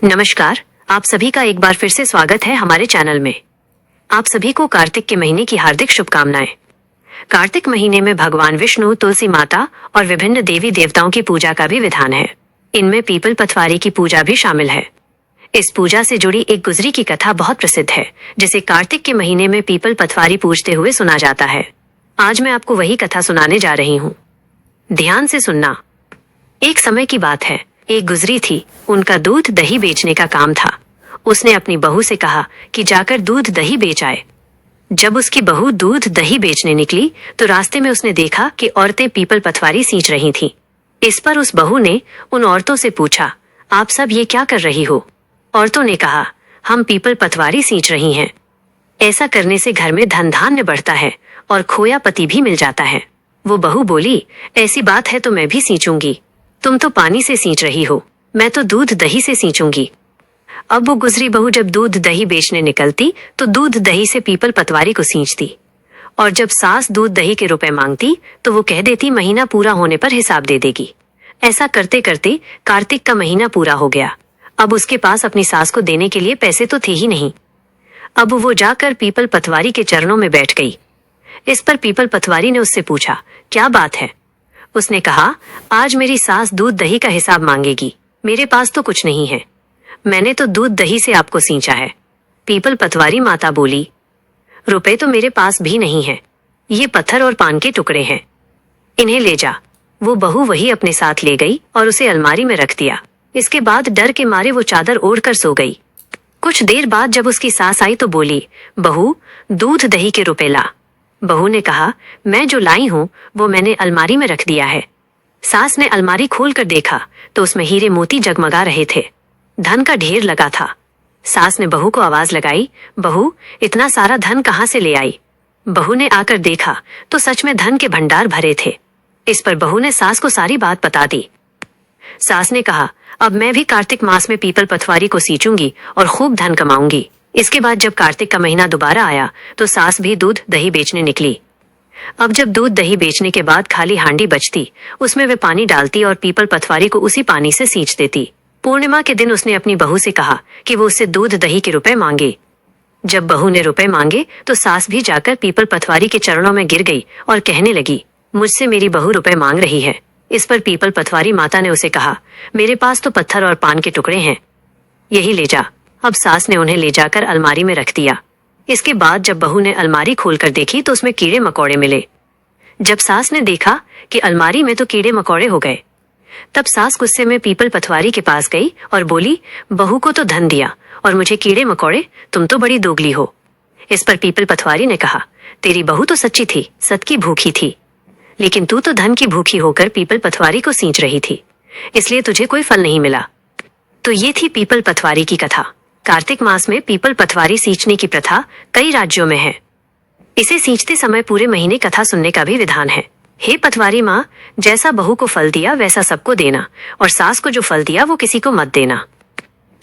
नमस्कार, आप सभी का एक बार फिर से स्वागत है हमारे चैनल में। आप सभी को कार्तिक के महीने की हार्दिक शुभकामनाएं। कार्तिक महीने में भगवान विष्णु, तुलसी माता और विभिन्न देवी देवताओं की पूजा का भी विधान है। इनमें पीपल पथवारी की पूजा भी शामिल है। इस पूजा से जुड़ी एक गुजरी की कथा बहुत प्रसिद्ध है, जिसे कार्तिक के महीने में पीपल पथवारी पूजते हुए सुना जाता है। आज मैं आपको वही कथा सुनाने जा रही हूँ। ध्यान से सुनना। एक समय की बात है, एक गुजरी थी। उनका दूध दही बेचने का काम था। उसने अपनी बहू से कहा कि जाकर दूध दही बेच आए। जब उसकी बहू दूध दही बेचने निकली तो रास्ते में उसने देखा कि औरतें पीपल पथवारी सींच रही थीं। इस पर उस बहू ने उन औरतों से पूछा, आप सब ये क्या कर रही हो? औरतों ने कहा, हम पीपल पथवारी सींच रही हैं। ऐसा करने से घर में धन धान्य बढ़ता है और खोया पति भी मिल जाता है। वो बहू बोली, ऐसी बात है तो मैं भी सींचूंगी। तुम तो पानी से सींच रही हो, मैं तो दूध दही से सींचूंगी। अब वो गुजरी बहू जब दूध दही बेचने निकलती तो दूध दही से पीपल पतवारी को सींचती, और जब सास दूध दही के रुपए मांगती तो वो कह देती महीना पूरा होने पर हिसाब दे देगी। ऐसा करते करते कार्तिक का महीना पूरा हो गया। अब उसके पास अपनी सास को देने के लिए पैसे तो थे ही नहीं। अब वो जाकर पीपल पतवारी के चरणों में बैठ गई। इस पर पीपल पतवारी ने उससे पूछा, क्या बात है? उसने कहा, आज मेरी सास दूध दही का हिसाब मांगेगी। मेरे पास तो कुछ नहीं है, मैंने तो दूध दही से आपको सींचा है। पीपल पतवारी माता बोली, रुपए तो मेरे पास भी नहीं है, ये पत्थर और पान के टुकड़े हैं, इन्हें ले जा। वो बहू वही अपने साथ ले गई और उसे अलमारी में रख दिया। इसके बाद डर के मारे वो चादर ओढ़कर सो गई। कुछ देर बाद जब उसकी सास आई तो बोली, बहू दूध दही के रुपए ला। बहू ने कहा, मैं जो लाई हूँ वो मैंने अलमारी में रख दिया है। सास ने अलमारी खोलकर देखा तो उसमें हीरे मोती जगमगा रहे थे। धन का ढेर लगा था। सास ने बहू को आवाज लगाई, बहू इतना सारा धन कहाँ से ले आई? बहू ने आकर देखा तो सच में धन के भंडार भरे थे। इस पर बहू ने सास को सारी बात बता दी। सास ने कहा, अब मैं भी कार्तिक मास में पीपल पथवारी को सींचूंगी और खूब धन कमाऊंगी। इसके बाद जब कार्तिक का महीना दोबारा आया तो सास भी दूध दही बेचने निकली। अब जब दूध दही बेचने के बाद खाली हांडी बचती, उसमें वे पानी डालती और पीपल पथवारी को उसी पानी से सींच देती। पूर्णिमा के दिन उसने अपनी बहू से कहा कि वो उससे दूध दही के रुपए मांगे। जब बहू ने रुपए मांगे तो सास भी जाकर पीपल पथवारी के चरणों में गिर गई और कहने लगी, मुझसे मेरी बहू रुपए मांग रही है। इस पर पीपल पथवारी माता ने उसे कहा, मेरे पास तो पत्थर और पान के टुकड़े हैं, यही ले जा। अब सास ने उन्हें ले जाकर अलमारी में रख दिया। इसके बाद जब बहू ने अलमारी खोलकर देखी तो उसमें कीड़े मकोड़े मिले। जब सास ने देखा कि अलमारी में तो कीड़े मकोड़े हो गए, तब सास गुस्से में पीपल पथवारी के पास गई और बोली, बहू को तो धन दिया और मुझे कीड़े मकोड़े, तुम तो बड़ी दोगली हो। इस पर पीपल पथवारी ने कहा, तेरी बहू तो सच्ची थी, सत की भूखी थी, लेकिन तू तो धन की भूखी होकर पीपल पथवारी को सींच रही थी, इसलिए तुझे कोई फल नहीं मिला। तो ये थी पीपल पथवारी की कथा। कार्तिक मास में पीपल पथवारी सींचने की प्रथा कई राज्यों में है। इसे सींचते समय पूरे महीने कथा सुनने का भी विधान है। हे पथवारी माँ, जैसा बहू को फल दिया वैसा सबको देना, और सास को जो फल दिया वो किसी को मत देना।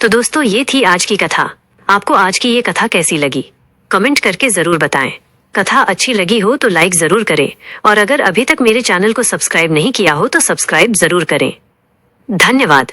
तो दोस्तों, ये थी आज की कथा। आपको आज की ये कथा कैसी लगी? कमेंट करके जरूर बताएं। कथा अच्छी लगी हो तो लाइक जरूर करें, और अगर अभी तक मेरे चैनल को सब्सक्राइब नहीं किया हो तो सब्सक्राइब जरूर करें। धन्यवाद।